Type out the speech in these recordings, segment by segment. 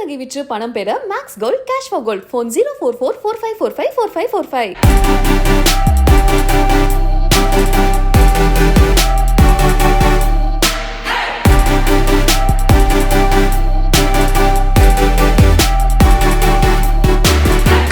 நகை விற்று பணம் பெற Max Gold Cash for Gold phone 04445454545.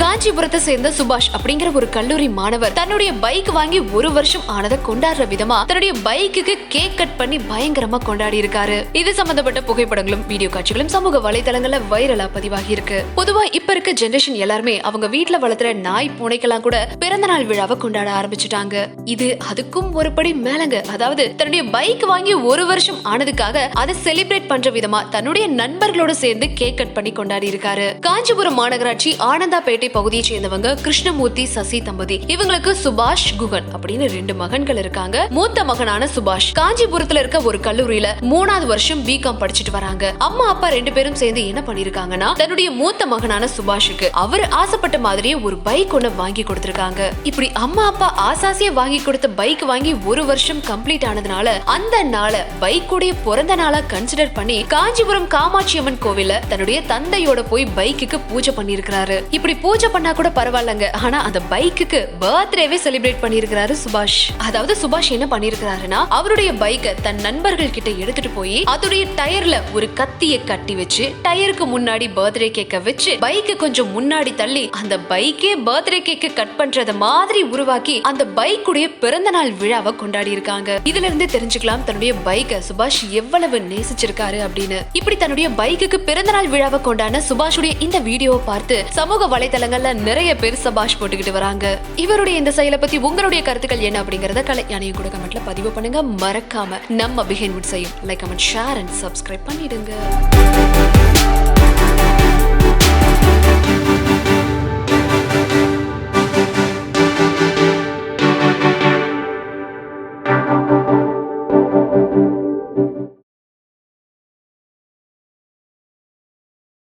காஞ்சிபுரத்தை சேர்ந்த சுபாஷ் அப்படிங்கிற ஒரு கல்லூரி மாணவர் தன்னுடைய பைக் வாங்கி ஒரு வருஷம் ஆனதை கொண்டாடுற விதமா தன்னுடைய பைக்குக்கு கேக் கட் பண்ணி பயங்கரமா கொண்டாடி இருக்காரு. இது சம்பந்தப்பட்ட புகைப்படங்களும் வீடியோ காட்சிகளும் சமூக வலைதளங்கள்ல வைரலா பதிவாகி இருக்கு. பொதுவா இப்ப இருக்க ஜெனரேஷன் எல்லாருமே அவங்க வீட்டுல வளர்த்துற நாய் பூனைக்கெல்லாம் கூட பிறந்த நாள் விழாவை கொண்டாட ஆரம்பிச்சுட்டாங்க. இது அதுக்கும் ஒரு படி மேலங்க. அதாவது தன்னுடைய பைக் வாங்கி ஒரு வருஷம் ஆனதுக்காக அதை செலிப்ரேட் பண்ற விதமா தன்னுடைய நண்பர்களோட சேர்ந்து கேக் கட் பண்ணி கொண்டாடி இருக்காரு. காஞ்சிபுரம் மாநகராட்சி ஆனந்தாபேட்டை பகுதியை சேர்ந்தவங்க கிருஷ்ணமூர்த்தி சசி தம்பதி. இவங்களுக்கு சுபாஷ் குகன் அப்படின்னு 2 மகன்கள் இருக்காங்க. மூத்த மகனான சுபாஷ் காஞ்சிபுரத்துல இருக்க ஒரு கல்லூரியில 3வது வருஷம் பிகாம் படிச்சுட்டு வராங்க. அம்மா அப்பா 2 பேரும் சேர்ந்து என்ன பண்ணிருக்காங்கன்னா தன்னுடைய மூத்த மகனான சுபாஷுக்கு அவர் ஆசைப்பட்ட மாதிரியே ஒரு பைக் ஒண்ணு வாங்கி கொடுத்திருக்காங்க. இப்படி அம்மா அப்பா ஆசாசியா வாங்கி கொடுத்த பைக் வாங்கி ஒரு வருஷம் கம்ப்ளீட் ஆனதுனால அந்த நாளை பைக்குடைய பிறந்த நாளா கன்சிடர் பண்ணி காஞ்சிபுரம் காமாட்சி அம்மன் கோவில்ல தன்னுடைய தந்தையோட போய் பைக்குக்கு பூஜை பண்ணிருக்காரு. இப்படி பூஜை பண்ணா கூட பரவாயில்லங்க, ஆனா அந்த பைக்குக்கு பர்த்டேவே செலிப்ரேட் பண்ணிருக்காரு சுபாஷ். அதாவது சுபாஷ் என்ன பண்ணிருக்காருன்னா அவருடைய பைக்கை தன் நண்பர்கள் கிட்ட எடுத்துட்டு போய் அதோடைய டயர்ல ஒரு கத்திய கட்டி வச்சு டயருக்கு முன்னாடி பர்த்டே கேக்க வச்சு பைக்கு கொஞ்சம் முன்னாடி தள்ளி அந்த பைக்கே பர்த்டே கேக்க கட் பண்றத மாதிரி உருவாக்கி அந்த பைக்குடைய பிறந்த நாள் விழாவை கொண்டாடி இருக்காங்க. இதுல இருந்து தெரிஞ்சுக்கலாம் தன்னுடைய பைக்கை சுபாஷ் எவ்வளவு நேசிச்சிருக்காரு அப்படின்னு. இப்படி தன்னுடைய பைக்குக்கு பிறந்த நாள் விழாவை கொண்டாடின சுபாஷுடைய இந்த வீடியோவை பார்த்து சமூக வலைதளங்கள்ல நிறைய பேர் சபாஷ் போட்டுக்கிட்டு வராங்க. இவருடைய இந்த செயலை பத்தி உங்களுடைய கருத்துக்கள் என்ன அப்படிங்கறத கலை யானையும் கூட கமெண்ட்ல பதிவு பண்ணுங்க. மறக்காம நம்ம பிஹைண்ட் வுட் செய்யும் like, comment, share and subscribe பண்ணிடுங்க.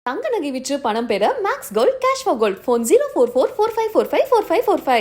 தங்க நகை விற்று பணம் பெற Max Gold Cash for Gold phone 04445454545.